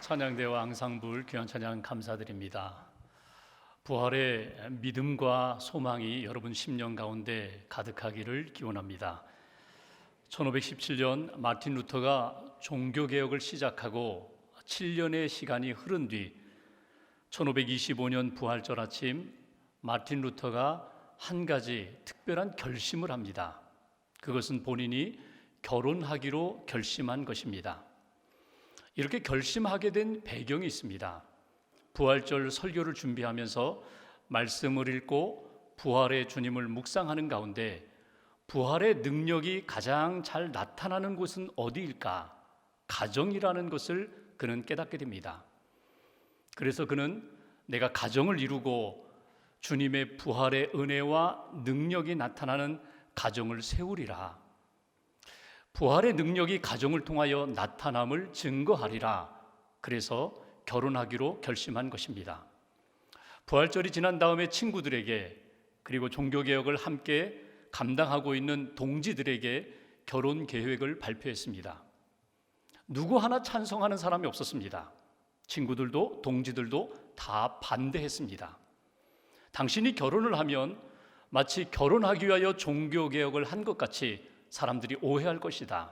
찬양대와 앙상블 귀한 찬양 감사드립니다. 부활의 믿음과 소망이 여러분 심령 가운데 가득하기를 기원합니다. 1517년 마틴 루터가 종교개혁을 시작하고 7년의 시간이 흐른 뒤 1525년 부활절 아침 마틴 루터가 한 가지 특별한 결심을 합니다. 그것은 본인이 결혼하기로 결심한 것입니다. 이렇게 결심하게 된 배경이 있습니다. 부활절 설교를 준비하면서 말씀을 읽고 부활의 주님을 묵상하는 가운데 부활의 능력이 가장 잘 나타나는 곳은 어디일까? 가정이라는 것을 그는 깨닫게 됩니다. 그래서 그는 내가 가정을 이루고 주님의 부활의 은혜와 능력이 나타나는 가정을 세우리라. 부활의 능력이 가정을 통하여 나타남을 증거하리라. 그래서 결혼하기로 결심한 것입니다. 부활절이 지난 다음에 친구들에게 그리고 종교개혁을 함께 감당하고 있는 동지들에게 결혼 계획을 발표했습니다. 누구 하나 찬성하는 사람이 없었습니다. 친구들도 동지들도 다 반대했습니다. 당신이 결혼을 하면 마치 결혼하기 위하여 종교개혁을 한 것 같이 사람들이 오해할 것이다.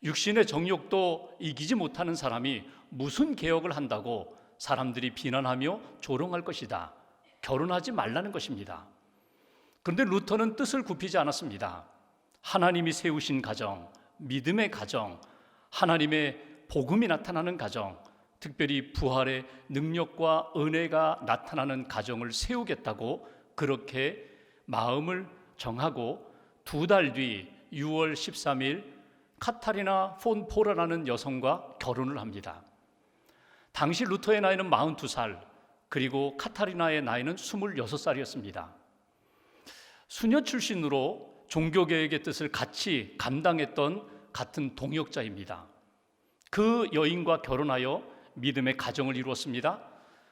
육신의 정욕도 이기지 못하는 사람이 무슨 개혁을 한다고 사람들이 비난하며 조롱할 것이다. 결혼하지 말라는 것입니다. 그런데 루터는 뜻을 굽히지 않았습니다. 하나님이 세우신 가정, 믿음의 가정, 하나님의 복음이 나타나는 가정, 특별히 부활의 능력과 은혜가 나타나는 가정을 세우겠다고 그렇게 마음을 정하고 2달 뒤 6월 13일 카타리나 폰 포라라는 여성과 결혼을 합니다. 당시 루터의 나이는 42살, 그리고 카타리나의 나이는 26살이었습니다. 수녀 출신으로 종교개혁의 뜻을 같이 감당했던 같은 동역자입니다. 그 여인과 결혼하여 믿음의 가정을 이루었습니다.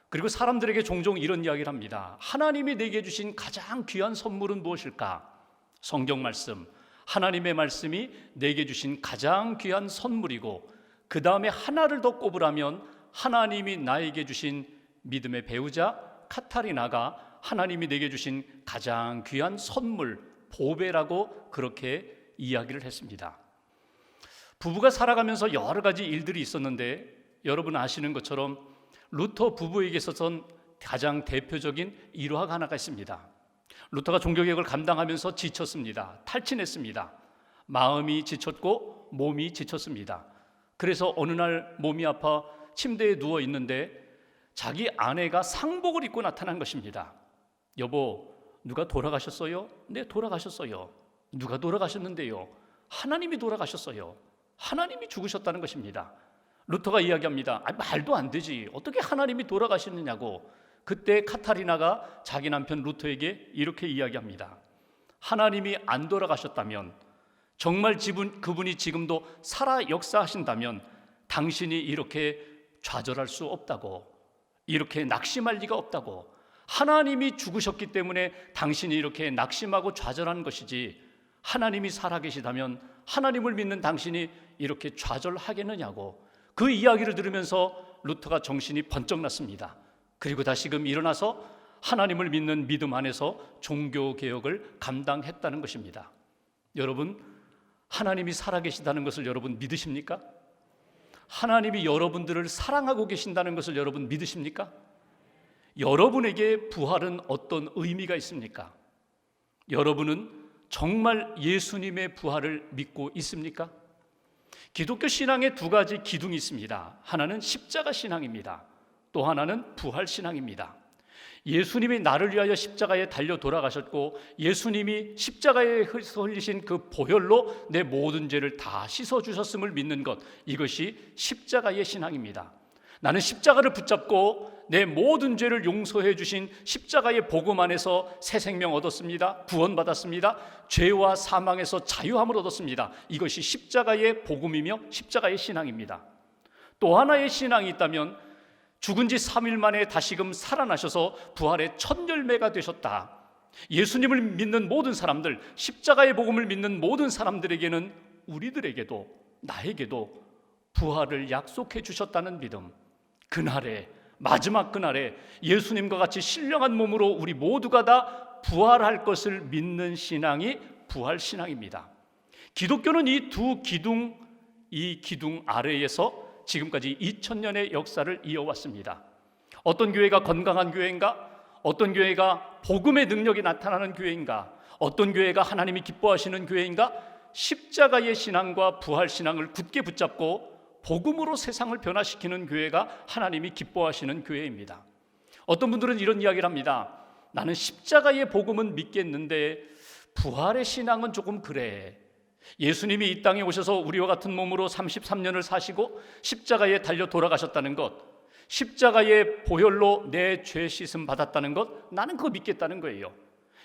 그리고 사람들에게 종종 이런 이야기를 합니다. 하나님이 내게 주신 가장 귀한 선물은 무엇일까? 성경 말씀, 하나님의 말씀이 내게 주신 가장 귀한 선물이고 그 다음에 하나를 더 꼽으라면 하나님이 나에게 주신 믿음의 배우자 카타리나가 하나님이 내게 주신 가장 귀한 선물, 보배라고 그렇게 이야기를 했습니다. 부부가 살아가면서 여러 가지 일들이 있었는데 여러분 아시는 것처럼 루터 부부에게 있어서는 가장 대표적인 일화가 하나가 있습니다. 루터가 종교개혁을 감당하면서 지쳤습니다. 탈진했습니다. 마음이 지쳤고 몸이 지쳤습니다. 그래서 어느 날 몸이 아파 침대에 누워 있는데 자기 아내가 상복을 입고 나타난 것입니다. 여보, 누가 돌아가셨어요? 네, 돌아가셨어요. 누가 돌아가셨는데요? 하나님이 돌아가셨어요. 하나님이 죽으셨다는 것입니다. 루터가 이야기합니다. 말도 안 되지. 어떻게 하나님이 돌아가셨느냐고. 그때 카타리나가 자기 남편 루터에게 이렇게 이야기합니다. 하나님이 안 돌아가셨다면, 정말 그분이 지금도 살아 역사하신다면 당신이 이렇게 좌절할 수 없다고, 이렇게 낙심할 리가 없다고. 하나님이 죽으셨기 때문에 당신이 이렇게 낙심하고 좌절한 것이지, 하나님이 살아계시다면 하나님을 믿는 당신이 이렇게 좌절하겠느냐고. 그 이야기를 들으면서 루터가 정신이 번쩍 났습니다. 그리고 다시금 일어나서 하나님을 믿는 믿음 안에서 종교개혁을 감당했다는 것입니다. 여러분, 하나님이 살아계시다는 것을 여러분 믿으십니까? 하나님이 여러분들을 사랑하고 계신다는 것을 여러분 믿으십니까? 여러분에게 부활은 어떤 의미가 있습니까? 여러분은 정말 예수님의 부활을 믿고 있습니까? 기독교 신앙에 2가지 기둥이 있습니다. 하나는 십자가 신앙입니다. 또 하나는 부활 신앙입니다. 예수님이 나를 위하여 십자가에 달려 돌아가셨고 예수님이 십자가에 흘리신 그 보혈로 내 모든 죄를 다 씻어주셨음을 믿는 것, 이것이 십자가의 신앙입니다. 나는 십자가를 붙잡고 내 모든 죄를 용서해 주신 십자가의 복음 안에서 새 생명 얻었습니다. 구원받았습니다. 죄와 사망에서 자유함을 얻었습니다. 이것이 십자가의 복음이며 십자가의 신앙입니다. 또 하나의 신앙이 있다면 죽은 지 3일 만에 다시금 살아나셔서 부활의 첫 열매가 되셨다. 예수님을 믿는 모든 사람들, 십자가의 복음을 믿는 모든 사람들에게는, 우리들에게도, 나에게도 부활을 약속해 주셨다는 믿음, 그날에, 마지막 그날에 예수님과 같이 신령한 몸으로 우리 모두가 다 부활할 것을 믿는 신앙이 부활신앙입니다. 기독교는 이 기둥 아래에서 지금까지 2000년의 역사를 이어왔습니다. 어떤 교회가 건강한 교회인가? 어떤 교회가 복음의 능력이 나타나는 교회인가? 어떤 교회가 하나님이 기뻐하시는 교회인가? 십자가의 신앙과 부활신앙을 굳게 붙잡고 복음으로 세상을 변화시키는 교회가 하나님이 기뻐하시는 교회입니다. 어떤 분들은 이런 이야기를 합니다. 나는 십자가의 복음은 믿겠는데 부활의 신앙은 조금 그래. 예수님이 이 땅에 오셔서 우리와 같은 몸으로 33년을 사시고 십자가에 달려 돌아가셨다는 것, 십자가의 보혈로 내 죄 씻음 받았다는 것, 나는 그거 믿겠다는 거예요.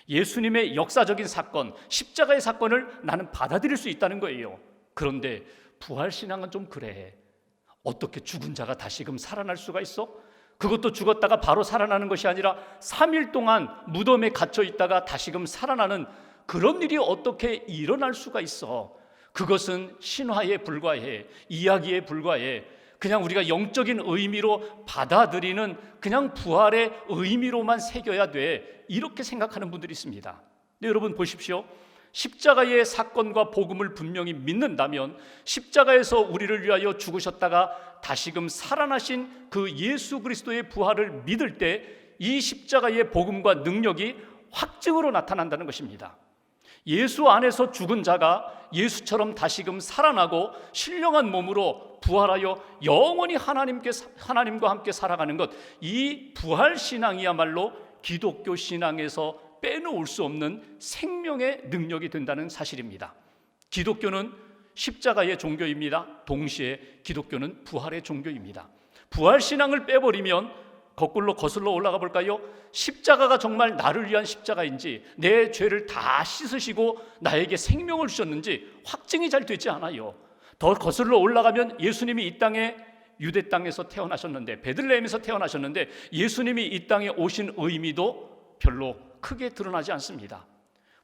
예수님의 역사적인 사건, 십자가의 사건을 나는 받아들일 수 있다는 거예요. 그런데 부활신앙은 좀 그래. 어떻게 죽은 자가 다시금 살아날 수가 있어? 그것도 죽었다가 바로 살아나는 것이 아니라 3일 동안 무덤에 갇혀 있다가 다시금 살아나는 그런 일이 어떻게 일어날 수가 있어? 그것은 신화에 불과해, 이야기에 불과해. 그냥 우리가 영적인 의미로 받아들이는 그냥 부활의 의미로만 새겨야 돼, 이렇게 생각하는 분들이 있습니다. 근데 여러분 보십시오. 십자가의 사건과 복음을 분명히 믿는다면 십자가에서 우리를 위하여 죽으셨다가 다시금 살아나신 그 예수 그리스도의 부활을 믿을 때 이 십자가의 복음과 능력이 확증으로 나타난다는 것입니다. 예수 안에서 죽은 자가 예수처럼 다시금 살아나고 신령한 몸으로 부활하여 영원히 하나님과 함께 살아가는 것, 이 부활신앙이야말로 기독교 신앙에서 빼놓을 수 없는 생명의 능력이 된다는 사실입니다. 기독교는 십자가의 종교입니다. 동시에 기독교는 부활의 종교입니다. 부활신앙을 빼버리면 거꾸로 거슬러 올라가 볼까요? 십자가가 정말 나를 위한 십자가인지, 내 죄를 다 씻으시고 나에게 생명을 주셨는지 확증이 잘 되지 않아요. 더 거슬러 올라가면 예수님이 이 땅에 유대 땅에서 태어나셨는데, 베들레헴에서 태어나셨는데 예수님이 이 땅에 오신 의미도 별로 크게 드러나지 않습니다.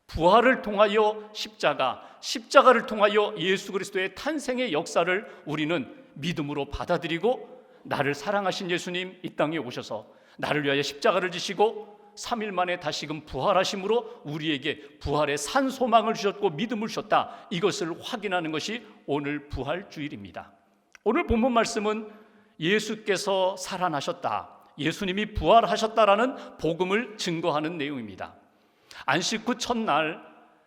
부활을 통하여 십자가를 통하여 예수 그리스도의 탄생의 역사를 우리는 믿음으로 받아들이고, 나를 사랑하신 예수님 이 땅에 오셔서 나를 위하여 십자가를 지시고 3일 만에 다시금 부활하심으로 우리에게 부활의 산 소망을 주셨고 믿음을 주셨다, 이것을 확인하는 것이 오늘 부활주일입니다. 오늘 본문 말씀은 예수께서 살아나셨다, 예수님이 부활하셨다라는 복음을 증거하는 내용입니다. 안식 후 첫날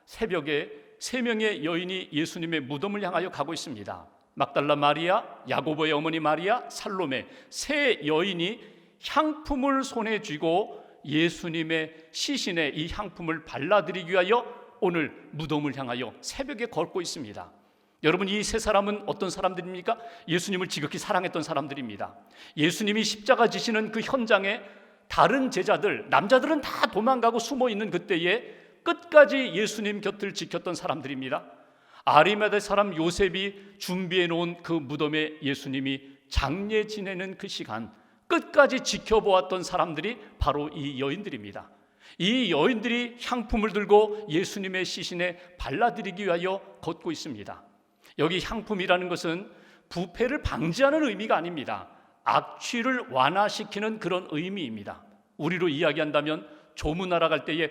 새벽에 3명의 여인이 예수님의 무덤을 향하여 가고 있습니다. 막달라 마리아, 야고보의 어머니 마리아, 살로메, 3 여인이 향품을 손에 쥐고 예수님의 시신에 이 향품을 발라드리기 위하여 오늘 무덤을 향하여 새벽에 걷고 있습니다. 여러분, 이 3사람은 어떤 사람들입니까? 예수님을 지극히 사랑했던 사람들입니다. 예수님이 십자가 지시는 그 현장에 다른 제자들, 남자들은 다 도망가고 숨어 있는 그때에 끝까지 예수님 곁을 지켰던 사람들입니다. 아리마대 사람 요셉이 준비해 놓은 그 무덤에 예수님이 장례 지내는 그 시간 끝까지 지켜보았던 사람들이 바로 이 여인들입니다. 이 여인들이 향품을 들고 예수님의 시신에 발라드리기 위하여 걷고 있습니다. 여기 향품이라는 것은 부패를 방지하는 의미가 아닙니다. 악취를 완화시키는 그런 의미입니다. 우리로 이야기한다면 조문하러 갈 때에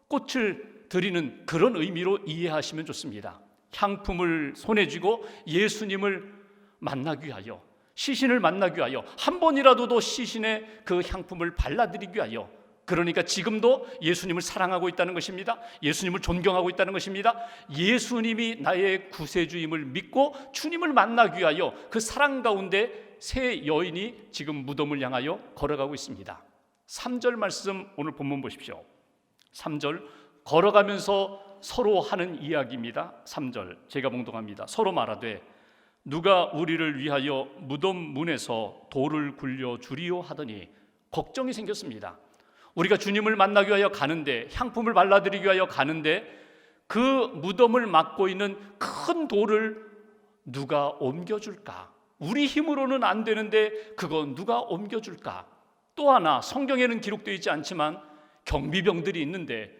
꽃을 드리는 그런 의미로 이해하시면 좋습니다. 향품을 손에 쥐고 예수님을 만나기 위하여, 시신을 만나기 위하여, 한 번이라도 더 시신에 그 향품을 발라드리기 위하여, 그러니까 지금도 예수님을 사랑하고 있다는 것입니다. 예수님을 존경하고 있다는 것입니다. 예수님이 나의 구세주임을 믿고 주님을 만나기 위하여 그 사랑 가운데 3 여인이 지금 무덤을 향하여 걸어가고 있습니다. 3절 말씀 오늘 본문 보십시오. 3절, 걸어가면서 서로 하는 이야기입니다. 3절 제가 봉독합니다. 서로 말하되 누가 우리를 위하여 무덤 문에서 돌을 굴려 주리요 하더니, 걱정이 생겼습니다. 우리가 주님을 만나기 위하여 가는데, 향품을 발라드리기 위하여 가는데 그 무덤을 막고 있는 큰 돌을 누가 옮겨줄까? 우리 힘으로는 안 되는데 그거 누가 옮겨줄까? 또 하나, 성경에는 기록되어 있지 않지만 경비병들이 있는데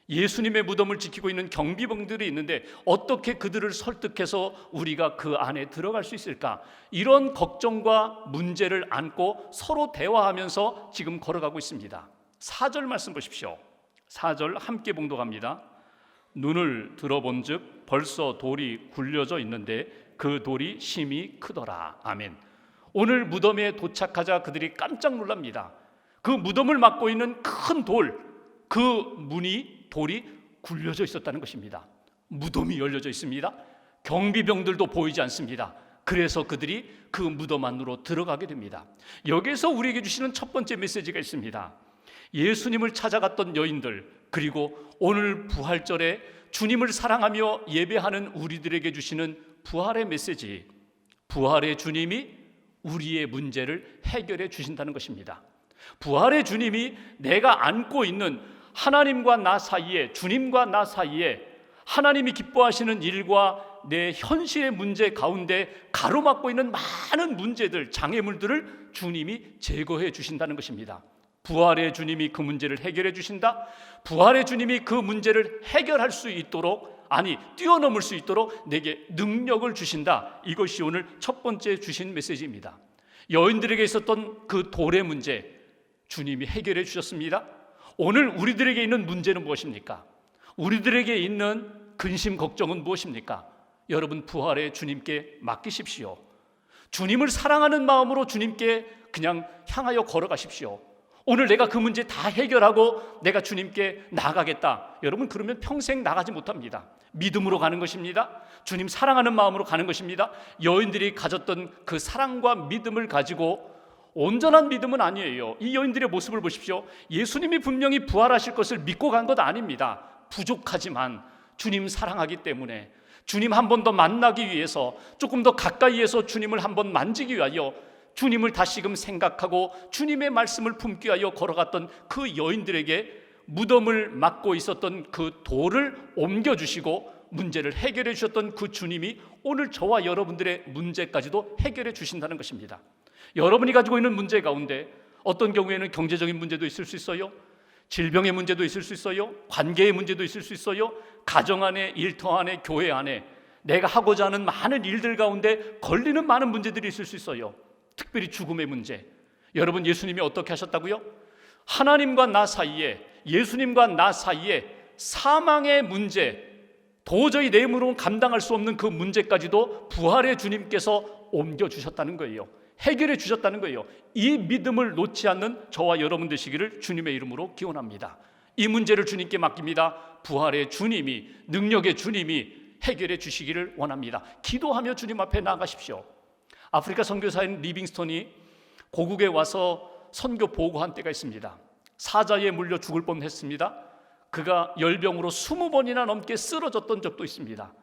예수님의 무덤을 지키고 있는 경비병들이 있는데 어떻게 그들을 설득해서 우리가 그 안에 들어갈 수 있을까? 이런 걱정과 문제를 안고 서로 대화하면서 지금 걸어가고 있습니다. 4절 말씀 보십시오. 4절 함께 봉독합니다. 눈을 들어본즉 벌써 돌이 굴려져 있는데 그 돌이 심히 크더라. 아멘. 오늘 무덤에 도착하자 그들이 깜짝 놀랍니다. 그 무덤을 막고 있는 큰 돌, 그 돌이 굴려져 있었다는 것입니다. 무덤이 열려져 있습니다. 경비병들도 보이지 않습니다. 그래서 그들이 그 무덤 안으로 들어가게 됩니다. 여기에서 우리에게 주시는 첫 번째 메시지가 있습니다. 예수님을 찾아갔던 여인들, 그리고 오늘 부활절에 주님을 사랑하며 예배하는 우리들에게 주시는 부활의 메시지, 부활의 주님이 우리의 문제를 해결해 주신다는 것입니다. 부활의 주님이 내가 안고 있는 하나님과 나 사이에, 주님과 나 사이에 하나님이 기뻐하시는 일과 내 현실의 문제 가운데 가로막고 있는 많은 문제들, 장애물들을 주님이 제거해 주신다는 것입니다. 부활의 주님이 그 문제를 해결해 주신다. 부활의 주님이 그 문제를 해결할 수 있도록, 뛰어넘을 수 있도록 내게 능력을 주신다. 이것이 오늘 첫 번째 주신 메시지입니다. 여인들에게 있었던 그 돌의 문제, 주님이 해결해 주셨습니다. 오늘 우리들에게 있는 문제는 무엇입니까? 우리들에게 있는 근심 걱정은 무엇입니까? 여러분, 부활의 주님께 맡기십시오. 주님을 사랑하는 마음으로 주님께 그냥 향하여 걸어가십시오. 오늘 내가 그 문제 다 해결하고 내가 주님께 나가겠다. 여러분, 그러면 평생 나가지 못합니다. 믿음으로 가는 것입니다. 주님 사랑하는 마음으로 가는 것입니다. 여인들이 가졌던 그 사랑과 믿음을 가지고, 온전한 믿음은 아니에요. 이 여인들의 모습을 보십시오. 예수님이 분명히 부활하실 것을 믿고 간 것 아닙니다. 부족하지만 주님 사랑하기 때문에, 주님 한 번 더 만나기 위해서, 조금 더 가까이에서 주님을 한 번 만지기 위하여, 주님을 다시금 생각하고 주님의 말씀을 품기 위하여 걸어갔던 그 여인들에게 무덤을 막고 있었던 그 돌을 옮겨주시고 문제를 해결해 주셨던 그 주님이 오늘 저와 여러분들의 문제까지도 해결해 주신다는 것입니다. 여러분이 가지고 있는 문제 가운데 어떤 경우에는 경제적인 문제도 있을 수 있어요. 질병의 문제도 있을 수 있어요. 관계의 문제도 있을 수 있어요. 가정 안에, 일터 안에, 교회 안에 내가 하고자 하는 많은 일들 가운데 걸리는 많은 문제들이 있을 수 있어요. 특별히 죽음의 문제. 여러분, 예수님이 어떻게 하셨다고요? 하나님과 나 사이에, 예수님과 나 사이에 사망의 문제, 도저히 내 힘으로는 감당할 수 없는 그 문제까지도 부활의 주님께서 옮겨주셨다는 거예요. 해결해 주셨다는 거예요. 이 믿음을 놓지 않는 저와 여러분 되시기를 주님의 이름으로 기원합니다. 이 문제를 주님께 맡깁니다. 부활의 주님이, 능력의 주님이 해결해 주시기를 원합니다. 기도하며 주님 앞에 나아가십시오. 아프리카 선교사인 리빙스톤이 고국에 와서 선교 보고한 때가 있습니다. 사자에 물려 죽을 뻔했습니다. 그가 열병으로 20번이나 넘게 쓰러졌던 적도 있습니다.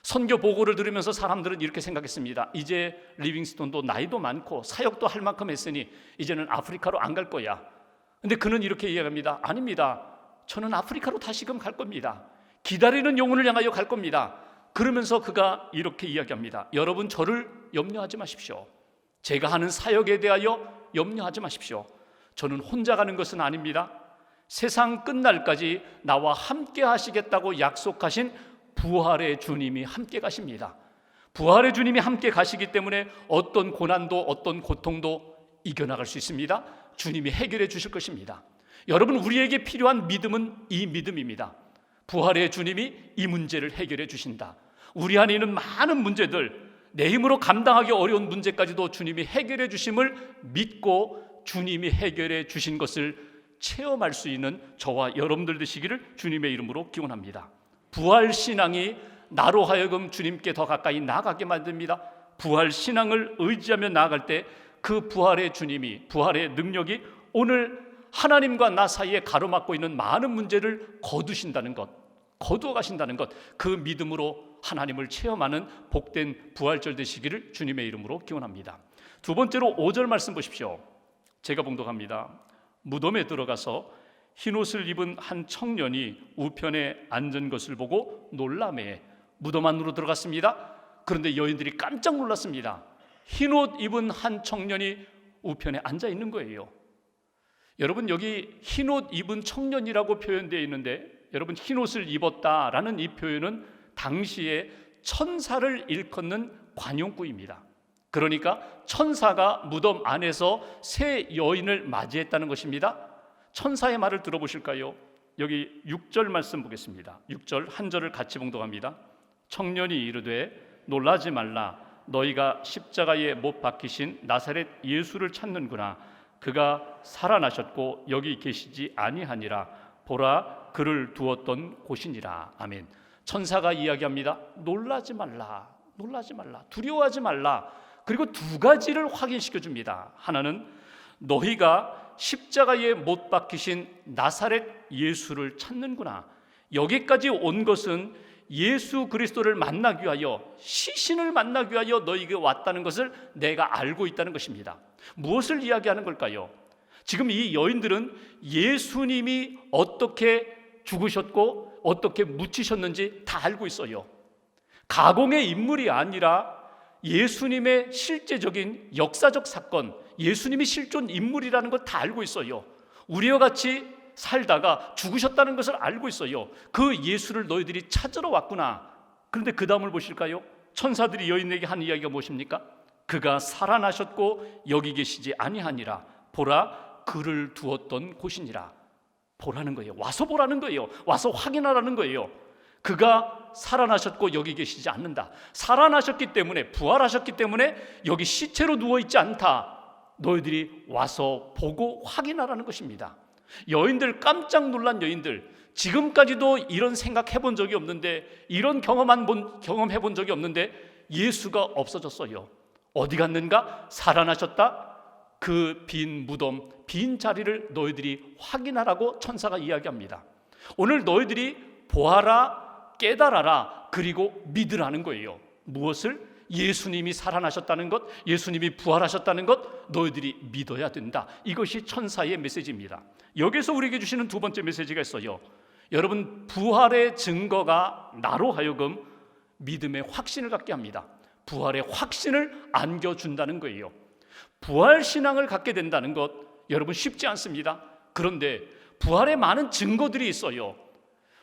선교 보고를 들으면서 사람들은 이렇게 생각했습니다. 이제 리빙스톤도 나이도 많고 사역도 할 만큼 했으니 이제는 아프리카로 안 갈 거야. 근데 그는 이렇게 이야기합니다. 아닙니다. 저는 아프리카로 다시금 갈 겁니다. 기다리는 영혼을 향하여 갈 겁니다. 그러면서 그가 이렇게 이야기합니다. 여러분, 저를 염려하지 마십시오. 제가 하는 사역에 대하여 염려하지 마십시오. 저는 혼자 가는 것은 아닙니다. 세상 끝날까지 나와 함께 하시겠다고 약속하신 부활의 주님이 함께 가십니다. 부활의 주님이 함께 가시기 때문에 어떤 고난도, 어떤 고통도 이겨나갈 수 있습니다. 주님이 해결해 주실 것입니다. 여러분, 우리에게 필요한 믿음은 이 믿음입니다. 부활의 주님이 이 문제를 해결해 주신다. 우리 안에 있는 많은 문제들, 내 힘으로 감당하기 어려운 문제까지도 주님이 해결해 주심을 믿고 주님이 해결해 주신 것을 체험할 수 있는 저와 여러분들 되시기를 주님의 이름으로 기원합니다. 부활신앙이 나로 하여금 주님께 더 가까이 나아가게 만듭니다. 부활신앙을 의지하며 나아갈 때 그 부활의 주님이, 부활의 능력이 오늘 하나님과 나 사이에 가로막고 있는 많은 문제를 거두신다는 것, 거두어 가신다는 것, 그 믿음으로 하나님을 체험하는 복된 부활절 되시기를 주님의 이름으로 기원합니다. 두 번째로 5절 말씀 보십시오. 제가 봉독합니다. 무덤에 들어가서 흰옷을 입은 한 청년이 우편에 앉은 것을 보고 놀라매 무덤 안으로 들어갔습니다. 그런데 여인들이 깜짝 놀랐습니다. 흰옷 입은 한 청년이 우편에 앉아 있는 거예요. 여러분, 여기 흰옷 입은 청년이라고 표현되어 있는데 여러분 흰옷을 입었다라는 이 표현은 당시에 천사를 일컫는 관용구입니다. 그러니까 천사가 무덤 안에서 새 여인을 맞이했다는 것입니다. 천사의 말을 들어보실까요? 여기 6절 말씀 보겠습니다. 6절 한 절을 같이 봉독합니다. 청년이 이르되 놀라지 말라. 너희가 십자가에 못 박히신 나사렛 예수를 찾는구나. 그가 살아나셨고 여기 계시지 아니하니라. 보라, 그를 두었던 곳이니라. 아멘. 천사가 이야기합니다. 놀라지 말라. 놀라지 말라. 두려워하지 말라. 그리고 두 가지를 확인시켜 줍니다. 하나는 너희가 십자가에 못 박히신 나사렛 예수를 찾는구나. 여기까지 온 것은 예수 그리스도를 만나기 위하여, 시신을 만나기 위하여 너희에게 왔다는 것을 내가 알고 있다는 것입니다. 무엇을 이야기하는 걸까요? 지금 이 여인들은 예수님이 어떻게 죽으셨고 어떻게 묻히셨는지 다 알고 있어요. 가공의 인물이 아니라 예수님의 실제적인 역사적 사건, 예수님이 실존 인물이라는 걸 다 알고 있어요. 우리와 같이 살다가 죽으셨다는 것을 알고 있어요. 그 예수를 너희들이 찾으러 왔구나. 그런데 그 다음을 보실까요? 천사들이 여인에게 한 이야기가 무엇입니까? 그가 살아나셨고 여기 계시지 아니하니라. 보라, 그를 두었던 곳이니라. 보라는 거예요. 와서 보라는 거예요. 와서 확인하라는 거예요. 그가 살아나셨고 여기 계시지 않는다. 살아나셨기 때문에, 부활하셨기 때문에 여기 시체로 누워있지 않다. 너희들이 와서 보고 확인하라는 것입니다. 여인들, 깜짝 놀란 여인들, 지금까지도 이런 생각해 본 적이 없는데, 이런 경험해 본 적이 없는데 예수가 없어졌어요. 어디 갔는가? 살아나셨다. 그 빈 무덤, 빈 자리를 너희들이 확인하라고 천사가 이야기합니다. 오늘 너희들이 보아라, 깨달아라, 그리고 믿으라는 거예요. 무엇을? 예수님이 살아나셨다는 것, 예수님이 부활하셨다는 것, 너희들이 믿어야 된다. 이것이 천사의 메시지입니다. 여기서 우리에게 주시는 두 번째 메시지가 있어요. 여러분, 부활의 증거가 나로 하여금 믿음의 확신을 갖게 합니다. 부활의 확신을 안겨준다는 거예요. 부활 신앙을 갖게 된다는 것, 여러분 쉽지 않습니다. 그런데 부활의 많은 증거들이 있어요.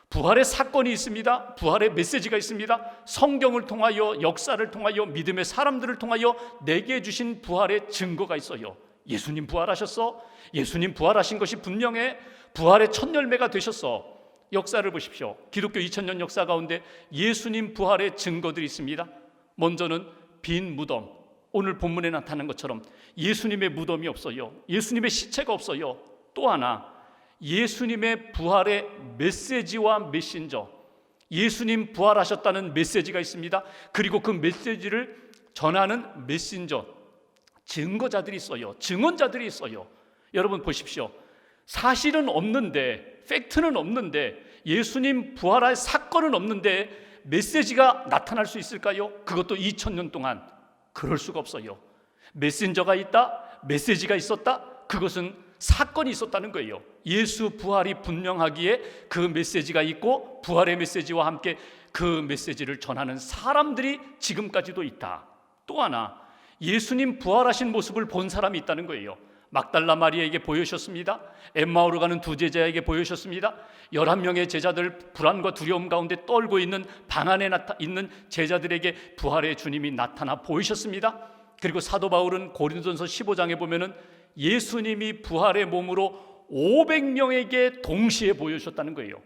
부활의 사건이 있습니다. 부활의 메시지가 있습니다. 성경을 통하여, 역사를 통하여, 믿음의 사람들을 통하여 내게 주신 부활의 증거가 있어요. 예수님 부활하셨어. 예수님 부활하신 것이 분명해. 부활의 첫 열매가 되셨어. 역사를 보십시오. 기독교 2000년 역사 가운데 예수님 부활의 증거들이 있습니다. 먼저는 빈 무덤. 오늘 본문에 나타난 것처럼 예수님의 무덤이 없어요. 예수님의 시체가 없어요. 또 하나, 예수님의 부활의 메시지와 메신저, 예수님 부활하셨다는 메시지가 있습니다. 그리고 그 메시지를 전하는 메신저, 증거자들이 있어요. 증언자들이 있어요. 여러분 보십시오. 사실은 없는데, 팩트는 없는데, 예수님 부활할 사건은 없는데 메시지가 나타날 수 있을까요? 그것도 2000년 동안. 그럴 수가 없어요. 메신저가 있다, 메시지가 있었다, 그것은 사건이 있었다는 거예요. 예수 부활이 분명하기에 그 메시지가 있고, 부활의 메시지와 함께 그 메시지를 전하는 사람들이 지금까지도 있다. 또 하나, 예수님 부활하신 모습을 본 사람이 있다는 거예요. 막달라 마리아에게 보여주셨습니다. 엠마오로 가는 두 제자에게 보여주셨습니다. 11명의 제자들, 불안과 두려움 가운데 떨고 있는 방 안에 있는 제자들에게 부활의 주님이 나타나 보이셨습니다. 그리고 사도 바울은 고린도전서 15장에 보면은 예수님이 부활의 몸으로 500명에게 동시에 보여주셨다는 거예요.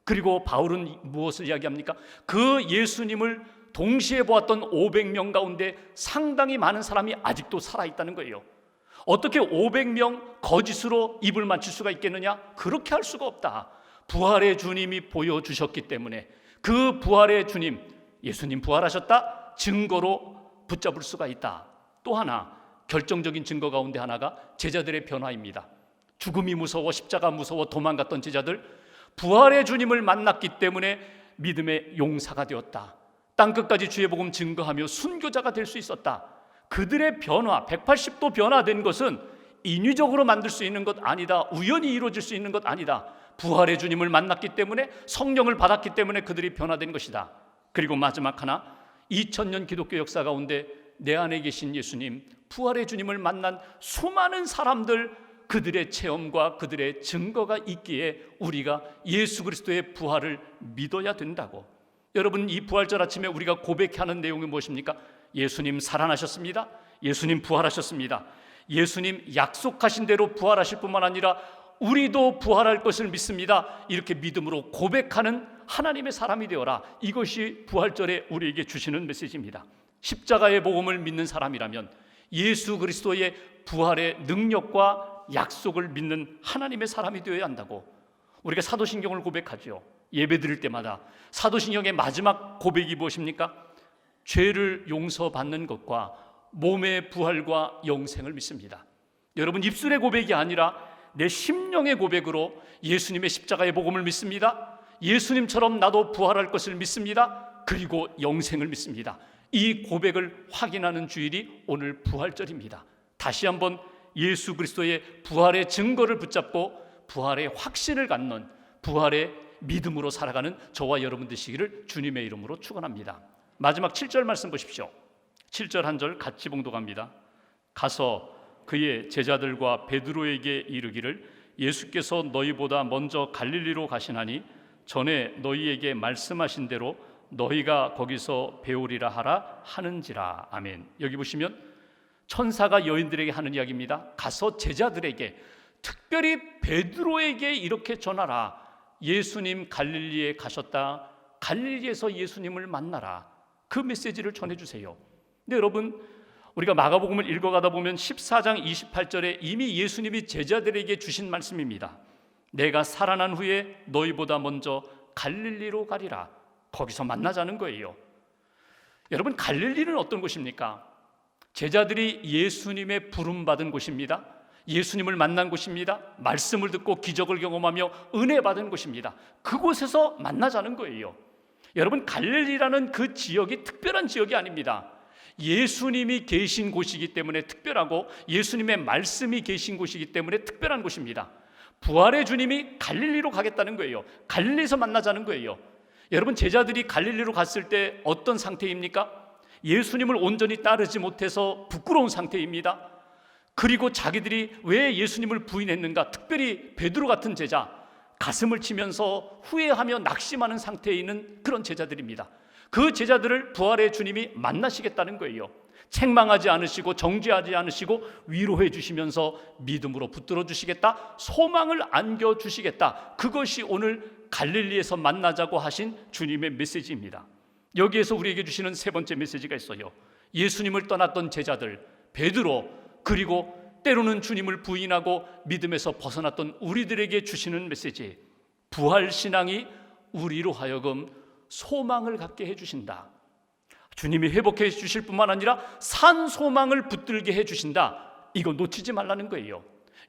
그리고 바울은 무엇을 이야기합니까? 그 예수님을 동시에 보았던 500명 가운데 상당히 많은 사람이 아직도 살아있다는 거예요. 어떻게 500명 거짓으로 입을 맞출 수가 있겠느냐? 그렇게 할 수가 없다. 부활의 주님이 보여주셨기 때문에 그 부활의 주님, 예수님 부활하셨다, 증거로 붙잡을 수가 있다. 또 하나, 결정적인 증거 가운데 하나가 제자들의 변화입니다. 죽음이 무서워, 십자가 무서워 도망갔던 제자들, 부활의 주님을 만났기 때문에 믿음의 용사가 되었다. 땅끝까지 주의 복음 증거하며 순교자가 될 수 있었다. 그들의 변화, 180도 변화된 것은 인위적으로 만들 수 있는 것 아니다. 우연히 이루어질 수 있는 것 아니다. 부활의 주님을 만났기 때문에, 성령을 받았기 때문에 그들이 변화된 것이다. 그리고 마지막 하나, 2000년 기독교 역사 가운데 내 안에 계신 예수님, 부활의 주님을 만난 수많은 사람들, 그들의 체험과 그들의 증거가 있기에 우리가 예수 그리스도의 부활을 믿어야 된다고. 여러분, 이 부활절 아침에 우리가 고백하는 내용이 무엇입니까? 예수님 살아나셨습니다. 예수님 부활하셨습니다. 예수님 약속하신 대로 부활하실 뿐만 아니라 우리도 부활할 것을 믿습니다. 이렇게 믿음으로 고백하는 하나님의 사람이 되어라. 이것이 부활절에 우리에게 주시는 메시지입니다. 십자가의 복음을 믿는 사람이라면 예수 그리스도의 부활의 능력과 약속을 믿는 하나님의 사람이 되어야 한다고. 우리가 사도신경을 고백하죠. 예배 드릴 때마다 사도신경의 마지막 고백이 무엇입니까? 죄를 용서받는 것과 몸의 부활과 영생을 믿습니다. 여러분, 입술의 고백이 아니라 내 심령의 고백으로 예수님의 십자가의 복음을 믿습니다. 예수님처럼 나도 부활할 것을 믿습니다. 그리고 영생을 믿습니다. 이 고백을 확인하는 주일이 오늘 부활절입니다. 다시 한번 예수 그리스도의 부활의 증거를 붙잡고 부활의 확신을 갖는, 부활의 믿음으로 살아가는 저와 여러분 되시기를 주님의 이름으로 축원합니다. 마지막 7절 말씀 보십시오. 7절 한 절 같이 봉독합니다. 가서 그의 제자들과 베드로에게 이르기를 예수께서 너희보다 먼저 갈릴리로 가시나니 전에 너희에게 말씀하신 대로 너희가 거기서 배우리라 하라 하는지라. 아멘. 여기 보시면 천사가 여인들에게 하는 이야기입니다. 가서 제자들에게, 특별히 베드로에게 이렇게 전하라. 예수님 갈릴리에 가셨다. 갈릴리에서 예수님을 만나라. 그 메시지를 전해주세요. 근데 여러분, 우리가 마가복음을 읽어가다 보면 14장 28절에 이미 예수님이 제자들에게 주신 말씀입니다. 내가 살아난 후에 너희보다 먼저 갈릴리로 가리라. 거기서 만나자는 거예요. 여러분, 갈릴리는 어떤 곳입니까? 제자들이 예수님의 부름받은 곳입니다. 예수님을 만난 곳입니다. 말씀을 듣고 기적을 경험하며 은혜 받은 곳입니다. 그곳에서 만나자는 거예요. 여러분, 갈릴리라는 그 지역이 특별한 지역이 아닙니다. 예수님이 계신 곳이기 때문에 특별하고 예수님의 말씀이 계신 곳이기 때문에 특별한 곳입니다. 부활의 주님이 갈릴리로 가겠다는 거예요. 갈릴리에서 만나자는 거예요. 여러분, 제자들이 갈릴리로 갔을 때 어떤 상태입니까? 예수님을 온전히 따르지 못해서 부끄러운 상태입니다. 그리고 자기들이 왜 예수님을 부인했는가? 특별히 베드로 같은 제자, 가슴을 치면서 후회하며 낙심하는 상태에 있는 그런 제자들입니다. 그 제자들을 부활의 주님이 만나시겠다는 거예요. 책망하지 않으시고 정죄하지 않으시고 위로해 주시면서 믿음으로 붙들어 주시겠다, 소망을 안겨 주시겠다. 그것이 오늘 갈릴리에서 만나자고 하신 주님의 메시지입니다. 여기에서 우리에게 주시는 세 번째 메시지가 있어요. 예수님을 떠났던 제자들 베드로, 그리고 때로는 주님을 부인하고 믿음에서 벗어났던 우리들에게 주시는 메시지, 부활신앙이 우리로 하여금 소망을 갖게 해주신다. 주님이 회복해 주실 뿐만 아니라 산 소망을 붙들게 해주신다. 이거 놓치지 말라는 거예요.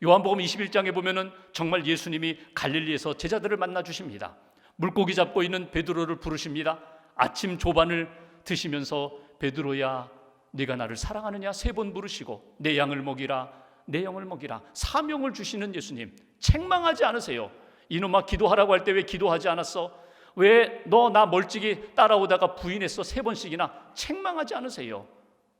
요한복음 21장에 보면은 정말 예수님이 갈릴리에서 제자들을 만나 주십니다. 물고기 잡고 있는 베드로를 부르십니다. 아침 조반을 드시면서 베드로야, 네가 나를 사랑하느냐 3번 부르시고 내 양을 먹이라, 내 영을 먹이라. 사명을 주시는 예수님, 책망하지 않으세요. 이놈아, 기도하라고 할 때 왜 기도하지 않았어? 왜 너 나 멀찍이 따라오다가 부인했어? 3번씩이나. 책망하지 않으세요.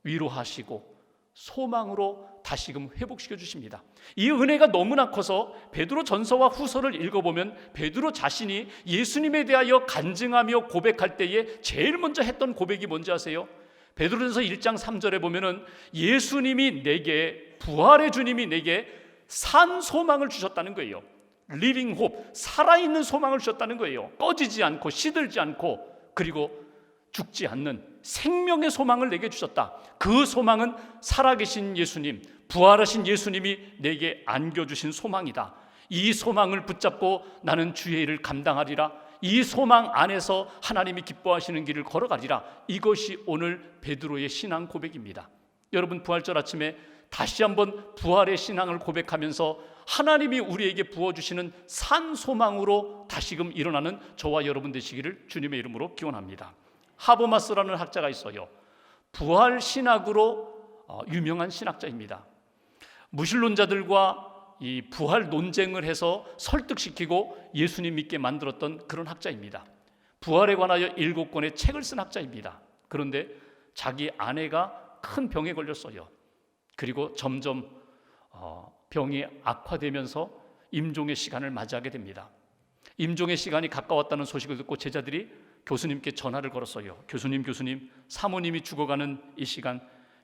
위로하시고 소망으로 다시금 회복시켜 주십니다. 이 은혜가 너무나 커서 베드로 전서와 후서를 읽어보면 베드로 자신이 예수님에 대하여 간증하며 고백할 때에 제일 먼저 했던 고백이 뭔지 아세요? 베드로전서 1장 3절에 보면은 예수님이 내게, 부활의 주님이 내게 산 소망을 주셨다는 거예요. 리빙 홉, 살아있는 소망을 주셨다는 거예요. 꺼지지 않고 시들지 않고, 그리고 죽지 않는 생명의 소망을 내게 주셨다. 그 소망은 살아계신 예수님, 부활하신 예수님이 내게 안겨주신 소망이다. 이 소망을 붙잡고 나는 주의 일을 감당하리라. 이 소망 안에서 하나님이 기뻐하시는 길을 걸어가리라. 이것이 오늘 베드로의 신앙 고백입니다. 여러분, 부활절 아침에 다시 한번 부활의 신앙을 고백하면서 하나님이 우리에게 부어주시는 산 소망으로 다시금 일어나는 저와 여러분 되시기를 주님의 이름으로 기원합니다. 하버마스라는 학자가 있어요. 부활 신학으로 유명한 신학자입니다. 무신론자들과 이 부활 논쟁을 해서 설득시키고 예수님 믿게 만들었던 그런 학자입니다. 부활에 관하여 7권의 책을 쓴 학자입니다. 그런데 자기 아내가 큰 병에 걸렸어요. 그리고 점점 병이 악화되면서 임종의 시간을 맞이하게 됩니다. 임종의 시간이 가까웠다는 소식을 듣고 제자들이 교수님께 전화를 걸었어요. 교수님, 사모님이 죽어가는 이 시간,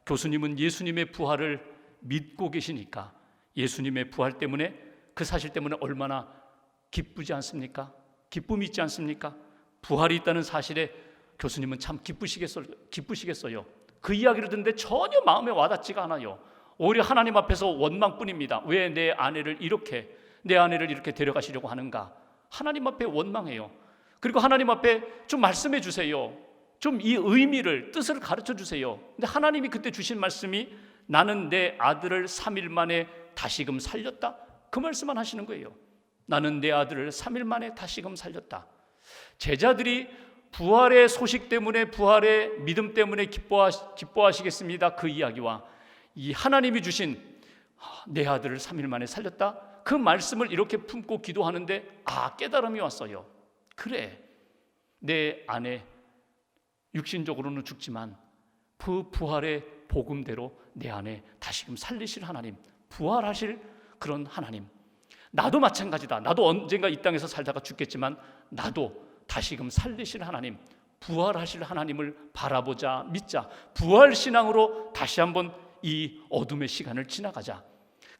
교수님은 예수님의 부활을 믿고 계시니까 예수님의 부활 때문에, 그 사실 때문에 얼마나 기쁘지 않습니까? 기쁨이 있지 않습니까? 부활이 있다는 사실에 교수님은 참 기쁘시겠어요. 그 이야기를 듣는데 전혀 마음에 와닿지가 않아요. 오히려 하나님 앞에서 원망뿐입니다. 왜 내 아내를 이렇게 데려가시려고 하는가? 하나님 앞에 원망해요. 그리고 하나님 앞에 좀 말씀해 주세요. 좀 이 의미를, 뜻을 가르쳐 주세요. 근데 하나님이 그때 주신 말씀이 나는 내 아들을 3일 만에 다시금 살렸다. 그 말씀만 하시는 거예요. 나는 내 아들을 3일 만에 다시금 살렸다. 제자들이 부활의 소식 때문에, 부활의 믿음 때문에 기뻐하시겠습니다. 그 이야기와 이 하나님이 주신 내 아들을 3일 만에 살렸다, 그 말씀을 이렇게 품고 기도하는데 깨달음이 왔어요. 그래, 내 아내 육신적으로는 죽지만 그 부활의 복음대로 내 아내 다시금 살리실 하나님, 부활하실 그런 하나님, 나도 마찬가지다. 나도 언젠가 이 땅에서 살다가 죽겠지만 나도 다시금 살리실 하나님, 부활하실 하나님을 바라보자, 믿자. 부활신앙으로 다시 한번 이 어둠의 시간을 지나가자.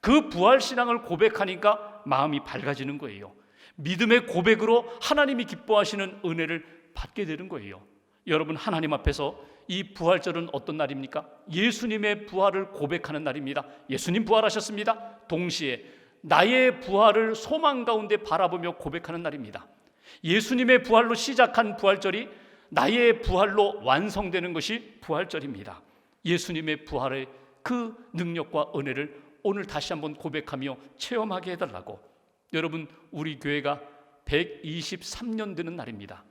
그 부활신앙을 고백하니까 마음이 밝아지는 거예요. 믿음의 고백으로 하나님이 기뻐하시는 은혜를 받게 되는 거예요. 여러분, 하나님 앞에서 이 부활절은 어떤 날입니까? 예수님의 부활을 고백하는 날입니다. 예수님 부활하셨습니다. 동시에 나의 부활을 소망 가운데 바라보며 고백하는 날입니다. 예수님의 부활로 시작한 부활절이 나의 부활로 완성되는 것이 부활절입니다. 예수님의 부활의 그 능력과 은혜를 오늘 다시 한번 고백하며 체험하게 해달라고. 여러분, 우리 교회가 123년 되는 날입니다.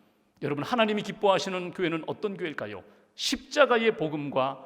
여러분, 하나님이 기뻐하시는 교회는 어떤 교회일까요? 십자가의 복음과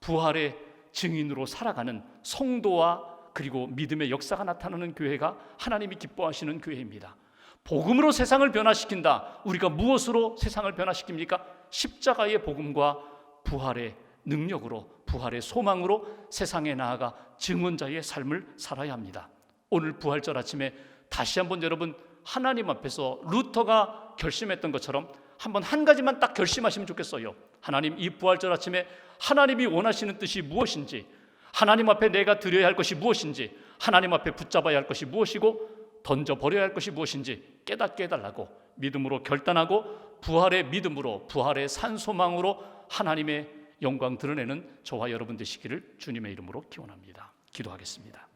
부활의 증인으로 살아가는 성도와 그리고 믿음의 역사가 나타나는 교회가 하나님이 기뻐하시는 교회입니다. 복음으로 세상을 변화시킨다. 우리가 무엇으로 세상을 변화시킵니까? 십자가의 복음과 부활의 능력으로, 부활의 소망으로 세상에 나아가 증언자의 삶을 살아야 합니다. 오늘 부활절 아침에 다시 한번 여러분, 하나님 앞에서 루터가 결심했던 것처럼 한번 한 가지만 딱 결심하시면 좋겠어요. 하나님, 이 부활절 아침에 하나님이 원하시는 뜻이 무엇인지, 하나님 앞에 내가 드려야 할 것이 무엇인지, 하나님 앞에 붙잡아야 할 것이 무엇이고 던져버려야 할 것이 무엇인지 깨닫게 해달라고 믿음으로 결단하고 부활의 믿음으로, 부활의 산소망으로 하나님의 영광 드러내는 저와 여러분 되시기를 주님의 이름으로 기원합니다. 기도하겠습니다.